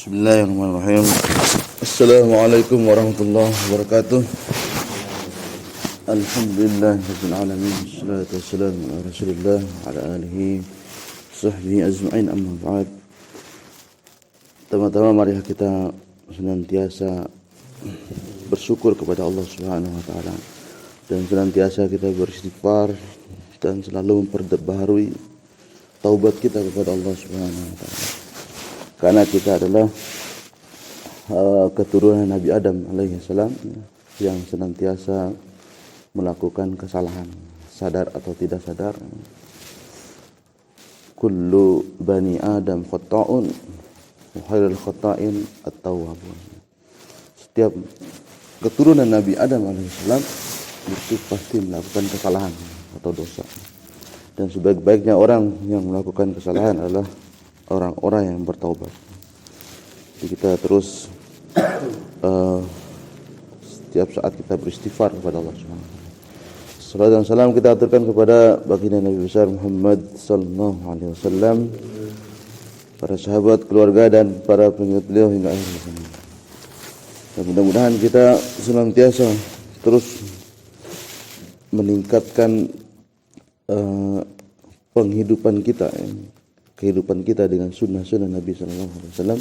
Bismillahirrahmanirrahim. Assalamualaikum warahmatullahi wabarakatuh. Alhamdulillahirabbil alamin. Wassalatu wassalamu ala Rasulillah wa ala alihi sahbihi ajma'in, amma ba'd. Pertama-tama mari kita senantiasa bersyukur kepada Allah Subhanahu wa taala dan senantiasa kita beristighfar dan selalu memperbaharui taubat kita kepada Allah Subhanahu wa taala. Karena kita adalah keturunan Nabi Adam alaihissalam yang senantiasa melakukan kesalahan, sadar atau tidak sadar. Kullu bani Adam khata'un wa khairul khata'in at-tawwabun. Setiap keturunan Nabi Adam alaihissalam itu pasti melakukan kesalahan atau dosa. Dan sebaik-baiknya orang yang melakukan kesalahan adalah orang-orang yang bertaubat. Jadi kita terus setiap saat kita beristighfar kepada Allah Subhanahu wa taala. Salawat dan salam kita aturkan kepada baginda Nabi besar Muhammad sallallahu alaihi wasallam, para sahabat, keluarga dan para pengikut beliau hingga akhir zaman. Dan mudah-mudahan kita senantiasa terus meningkatkan penghidupan kita, kehidupan kita dengan sunnah-sunnah Nabi sallallahu alaihi wasallam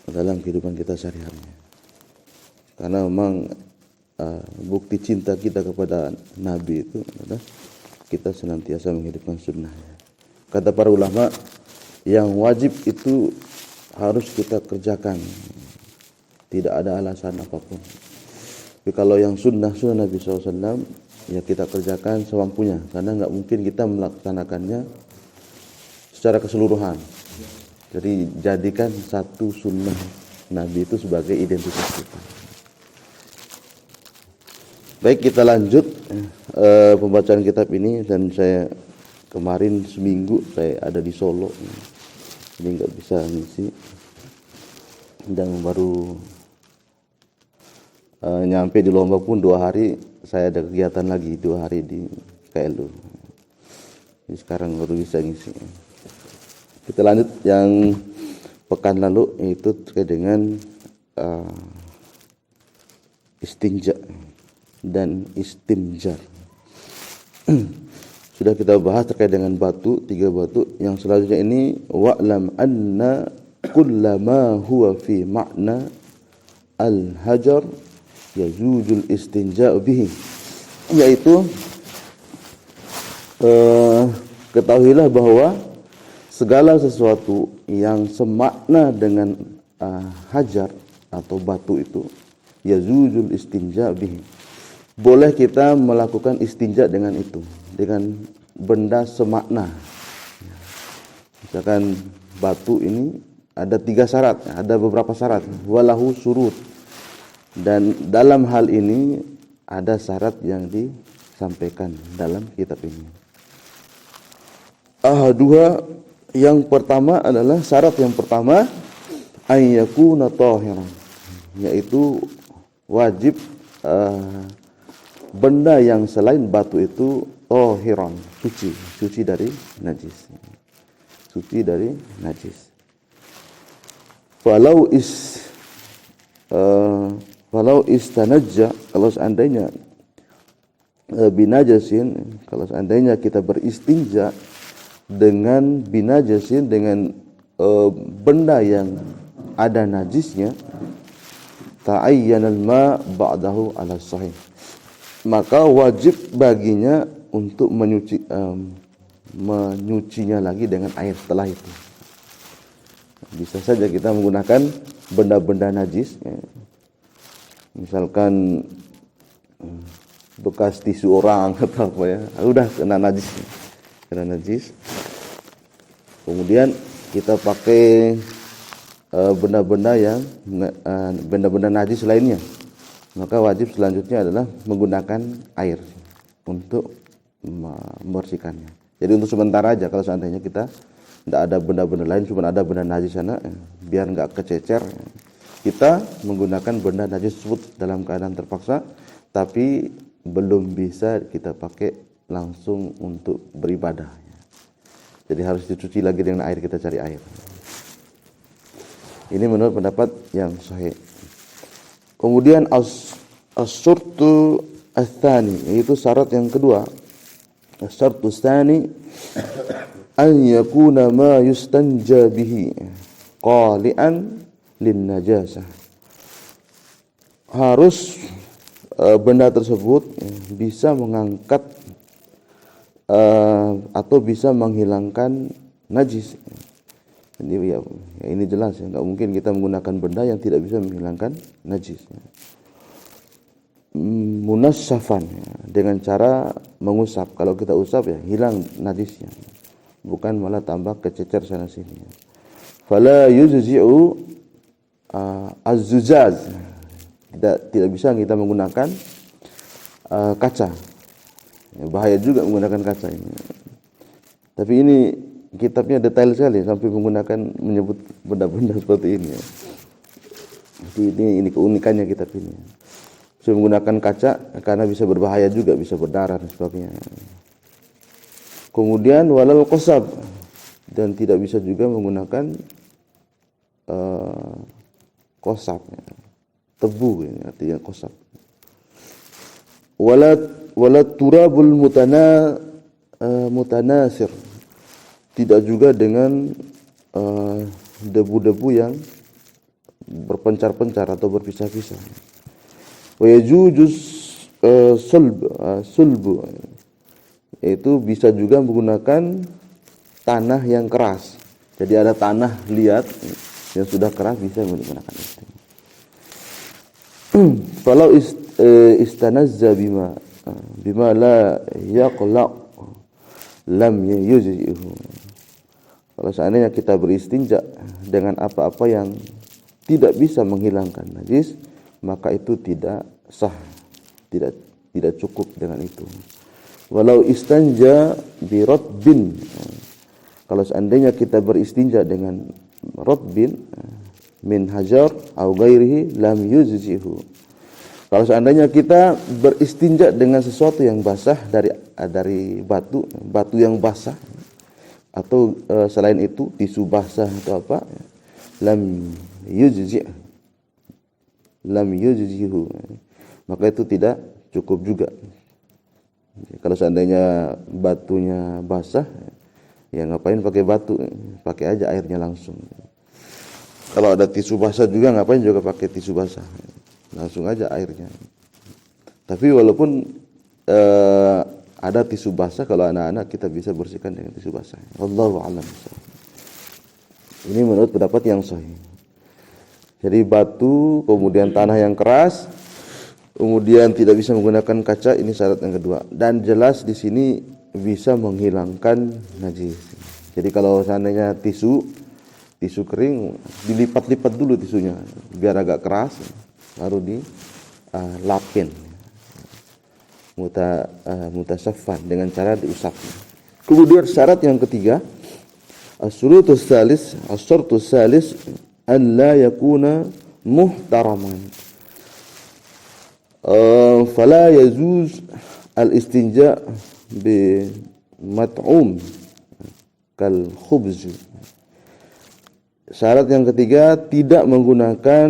dalam kehidupan kita sehari-hari. Karena memang bukti cinta kita kepada Nabi itu adalah kita senantiasa menghidupkan sunnahnya. Kata para ulama, yang wajib itu harus kita kerjakan, tidak ada alasan apapun. Tapi kalau yang sunnah-sunnah Nabi SAW, ya kita kerjakan semampunya, karena nggak mungkin kita melaksanakannya secara keseluruhan. Jadi jadikan satu sunnah Nabi itu sebagai identitas kita. Baik, kita lanjut pembacaan kitab ini. Dan saya kemarin seminggu saya ada di Solo, jadi nggak bisa ngisi. Dan baru nyampe di Lombok pun 2 hari saya ada kegiatan lagi, 2 hari di KLU. Jadi sekarang baru bisa ngisi. Kita lanjut yang pekan lalu, yaitu terkait dengan istinja dan istinjar. Sudah kita bahas terkait dengan batu, 3 batu. Yang selanjutnya ini wa'lam anna kullama huwa fi ma'na al-hajar yazujul istinja bihi, yaitu ketahuilah bahwa segala sesuatu yang semakna dengan hajar atau batu itu yazujul istinja bihi, boleh kita melakukan istinja dengan itu, dengan benda semakna. Misalkan batu ini ada 3 syarat, ada beberapa syarat, walahu surut, dan dalam hal ini ada syarat yang disampaikan dalam kitab ini. Ahaduha, yang pertama adalah syarat yang pertama, ayyakuna tahiran, yaitu wajib benda yang selain batu itu tahiran, suci dari najis. Suci dari najis. Walau istanajja, kalau seandainya binajasin, kalau seandainya kita beristinja dengan binajasin, dengan benda yang ada najisnya, ta'ayyanal ma ba'dahu ala sahih, maka wajib baginya untuk menyucinya lagi dengan air setelah itu. Bisa saja kita menggunakan benda-benda najis, misalkan bekas tisu orang atau apa ya, udah kena najis. Kemudian kita pakai benda-benda najis lainnya, maka wajib selanjutnya adalah menggunakan air untuk membersihkannya. Jadi untuk sementara aja, kalau seandainya kita tidak ada benda-benda lain, cuma ada benda najis sana, biar nggak kececer, kita menggunakan benda najis tersebut dalam keadaan terpaksa, tapi belum bisa kita pakai langsung untuk beribadah. Jadi harus dicuci lagi dengan air, kita cari air. Ini menurut pendapat yang sahih. Kemudian as-syartu ats-tsani, yaitu syarat yang kedua. As-syartu ats-tsani an yakuna ma yustanja bihi qali'an lin najasah. Harus benda tersebut bisa mengangkat atau bisa menghilangkan najis. Jadi ya ini jelas ya, nggak mungkin kita menggunakan benda yang tidak bisa menghilangkan najis. Munassafan, ya, dengan cara mengusap. Kalau kita usap ya hilang najisnya, bukan malah tambah kececer sana sini. Fala yujzi'u az-zujaz. Tidak bisa kita menggunakan kaca. Ya, bahaya juga menggunakan kaca ini. Tapi ini kitabnya detail sekali sampai menyebut benda-benda seperti ini. Jadi ini keunikannya kitab ini. Bisa menggunakan kaca karena bisa berbahaya juga, bisa berdarah dan sebagainya. Kemudian walal qasab, dan tidak bisa juga menggunakan qasab, tebu ini artinya qasab. Wala turabul mutanasir, tidak juga dengan debu-debu yang berpencar-pencar atau berpisah-pisah. Wa yajujus sulbu, itu bisa juga menggunakan tanah yang keras. Jadi ada tanah liat yang sudah keras, bisa menggunakan itu. Kalau istanazza bima la yaqlaq lam yujzihu. Kalau seandainya kita beristinja dengan apa-apa yang tidak bisa menghilangkan najis, maka itu tidak sah, tidak cukup dengan itu. Walau istanja bi ratbin, kalau seandainya kita beristinja dengan ratbin min hajar atau ghairihi lam yujzihu. Kalau seandainya kita beristinja dengan sesuatu yang basah dari batu yang basah, atau selain itu tisu basah atau apa, lam yujzihu, maka itu tidak cukup juga. Kalau seandainya batunya basah, ya ngapain pakai batu, pakai aja airnya langsung. Kalau ada tisu basah juga, ngapain juga pakai tisu basah, langsung aja airnya. Tapi walaupun ada tisu basah, kalau anak-anak kita bisa bersihkan dengan tisu basah. Wallahu a'lam. Ini menurut pendapat yang sahih. Jadi batu, kemudian tanah yang keras, kemudian tidak bisa menggunakan kaca, ini syarat yang kedua. Dan jelas di sini bisa menghilangkan najis. Jadi kalau seandainya tisu kering, dilipat-lipat dulu tisunya biar agak keras, baru dilapin. Mutasaffan, dengan cara diusap. Kemudian syarat yang ketiga, as-syartu salis an la yakuna muhtaraman. Fala yajuz al-istinja bi mat'um kal khubz. Syarat yang ketiga, tidak menggunakan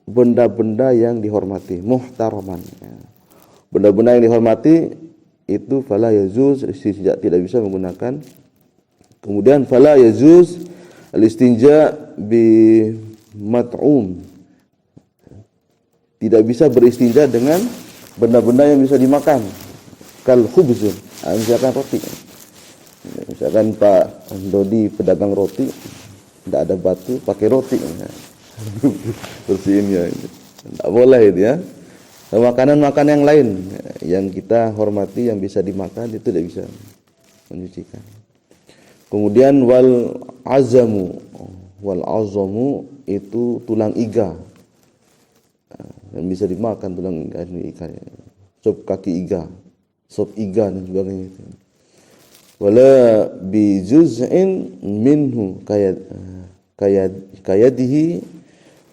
benda-benda yang dihormati, muhtaraman. Benda-benda yang dihormati itu fala yajuz, tidak bisa menggunakan. Kemudian fala yajuz al-istinja bi mat'um, tidak bisa beristinja dengan benda-benda yang bisa dimakan, kal khubz, misalkan roti. Misalkan Pak Dodi pedagang roti, tidak ada batu, pakai roti, bersihin ya, tidak boleh itu ya. Makanan-makanan yang lain yang kita hormati, yang bisa dimakan, itu tidak bisa menyucikan. Kemudian wal azamu itu tulang iga, yang bisa dimakan, tulang iga, sop kaki iga, sop iga dan sebagainya itu. Wala bi juz'in minhu kayadihi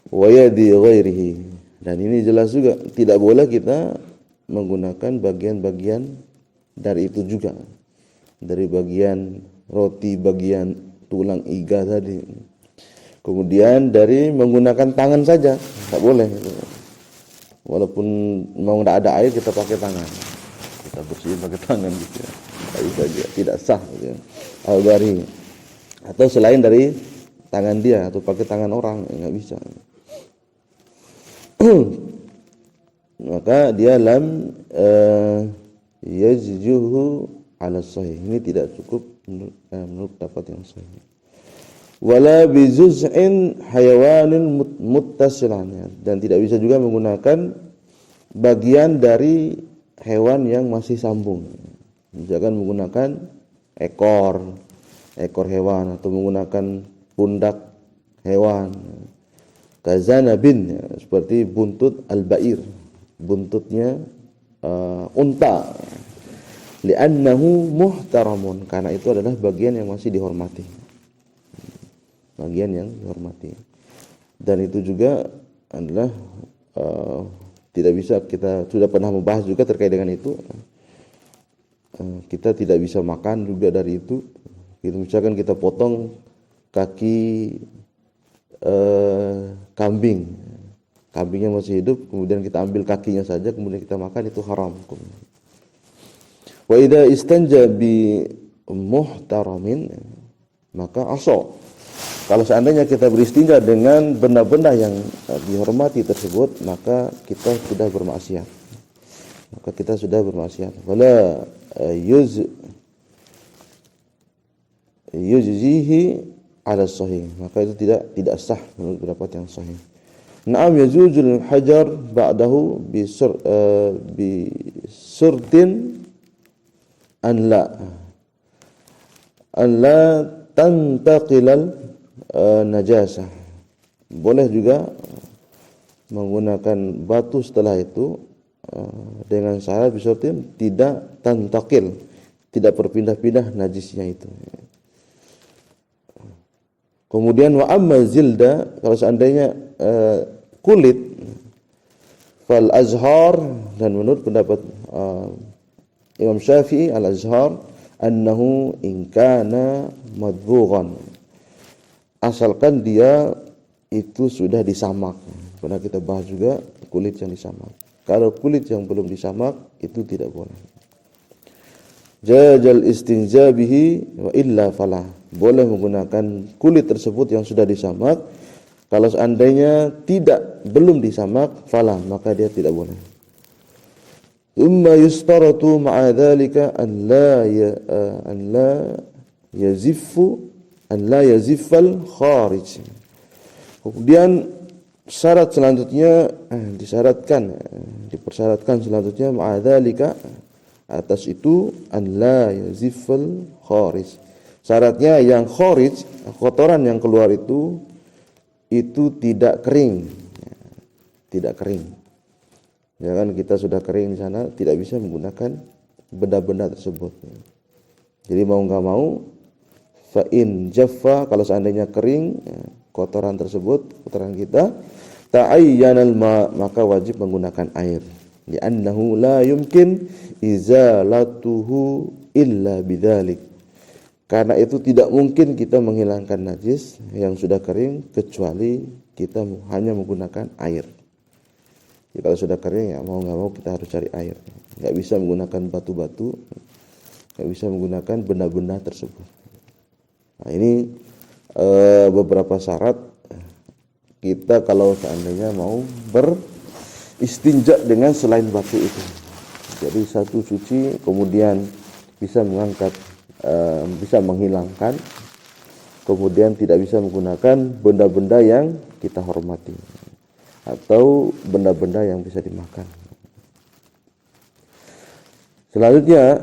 wa yadi ghairihi. Dan ini jelas juga tidak boleh kita menggunakan bagian-bagian dari itu juga, dari bagian roti, bagian tulang iga tadi. Kemudian dari menggunakan tangan saja, tak boleh. Walaupun mau tidak ada air, kita pakai tangan. Kita bersihin pakai tangan gitu ya. Tak bisa dia, tidak sah gitu ya. Al-bari. Atau selain dari tangan dia atau pakai tangan orang, enggak bisa. Maka dia lam yajjuhu ala sahih. Ini tidak cukup menurut pendapat yang sahih. Wala bi juz'in hayawanin muttasilan, dan tidak bisa juga menggunakan bagian dari hewan yang masih sambung. Misalkan menggunakan ekor hewan atau menggunakan pundak hewan. Kazanabin, seperti buntut al-ba'ir, buntutnya unta. Li'annahu muhtaramun, karena itu adalah bagian yang masih dihormati. Bagian yang dihormati. Dan itu juga adalah tidak bisa, kita sudah pernah membahas juga terkait dengan itu. Kita tidak bisa makan juga dari itu. Misalkan kita potong kaki kambingnya masih hidup, kemudian kita ambil kakinya saja, kemudian kita makan, itu haram. Wa idza istanja bi muhtaramin, maka asal. Kalau seandainya kita beristinja dengan benda-benda yang dihormati tersebut, maka kita sudah bermaksiat. Wala yujzihi ala sahih, maka itu tidak sah menurut pendapat yang sahih. Na'am yazujul hajar ba'dahu bi surdin an la tantaqilal najasah. Boleh juga menggunakan batu setelah itu dengan syarat bisyartin tidak tantakil, tidak berpindah-pindah najisnya itu. Kemudian wa amma zilda, kalau seandainya kulit, fal azhar, dan menurut pendapat Imam Syafi'i, al azhar annahu in kana madbughan, asalkan dia itu sudah disamak. Pernah kita bahas juga kulit yang disamak. Kalau kulit yang belum disamak, itu tidak boleh. Jajal istinja bihi wa illa falah, boleh menggunakan kulit tersebut yang sudah disamak. Kalau seandainya belum disamak, falah, maka dia tidak boleh. Umma yustaratu ma'a dhalika an la yaziffal kharij. Kemudian syarat selanjutnya dipersyaratkan selanjutnya ma'adzalika, atas itu an la yaziffal kharij. Syaratnya yang kharij, kotoran yang keluar itu tidak kering. Tidak kering. Ya kan, kita sudah kering di sana, tidak bisa menggunakan benda-benda tersebut. Jadi mau enggak mau, fa in jaffa, kalau seandainya kering kotoran tersebut, kotoran kita, ta'ayyanal ma, maka wajib menggunakan air. Li'annahu la yumkin izalatuhu illa bidzalik. Karena itu tidak mungkin kita menghilangkan najis yang sudah kering kecuali kita hanya menggunakan air. Jadi kalau sudah kering, ya mau enggak mau kita harus cari air. Enggak bisa menggunakan batu-batu, enggak bisa menggunakan benda-benda tersebut. Nah, ini beberapa syarat kita kalau seandainya mau beristinja dengan selain batu itu. Jadi satu suci, kemudian bisa mengangkat, bisa menghilangkan, kemudian tidak bisa menggunakan benda-benda yang kita hormati atau benda-benda yang bisa dimakan. Selanjutnya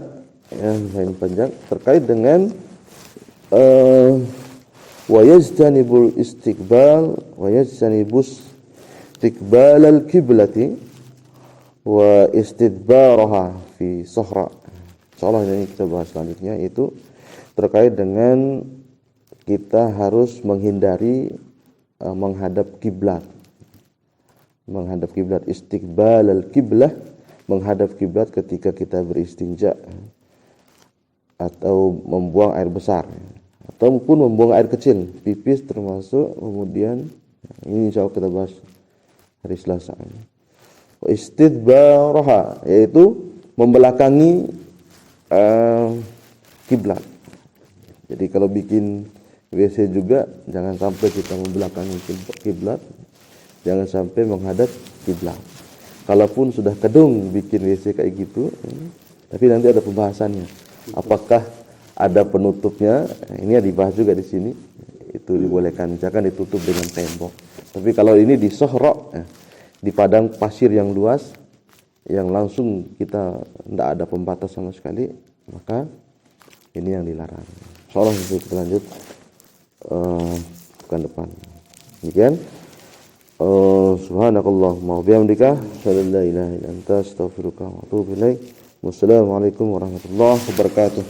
yang lain panjang terkait dengan wa yajtanibul istiqbal wa yajtanibus istiqbal al-qiblati wa istidbaraha fi sahra. Insyaallah ini kita bahas selanjutnya, itu terkait dengan kita harus menghindari menghadap kiblat. Menghadap kiblat, istiqbal al-qiblah, menghadap kiblat ketika kita beristinja atau membuang air besar ataupun membuang air kecil, pipis termasuk. Kemudian ini insya Allah kita bahas hari Selasa ini. Istidbaraha, yaitu membelakangi kiblat. Jadi kalau bikin WC juga jangan sampai kita membelakangi kiblat, jangan sampai menghadap kiblat. Kalaupun sudah kedung bikin WC kayak gitu, tapi nanti ada pembahasannya. Apakah ada penutupnya? Ini dibahas juga di sini. Itu dibolehkan, misalkan ditutup dengan tembok. Tapi kalau ini di sohro, di padang pasir yang luas, yang langsung kita tidak ada pembatas sama sekali, maka ini yang dilarang. Insyaallah kita lanjut pekan depan. Demikian. Subhanakallahumma wa bihamdika, asyhadu an la ilaha illa anta, astaghfiruka wa atubu ilaik. Wassalamualaikum warahmatullahi wabarakatuh.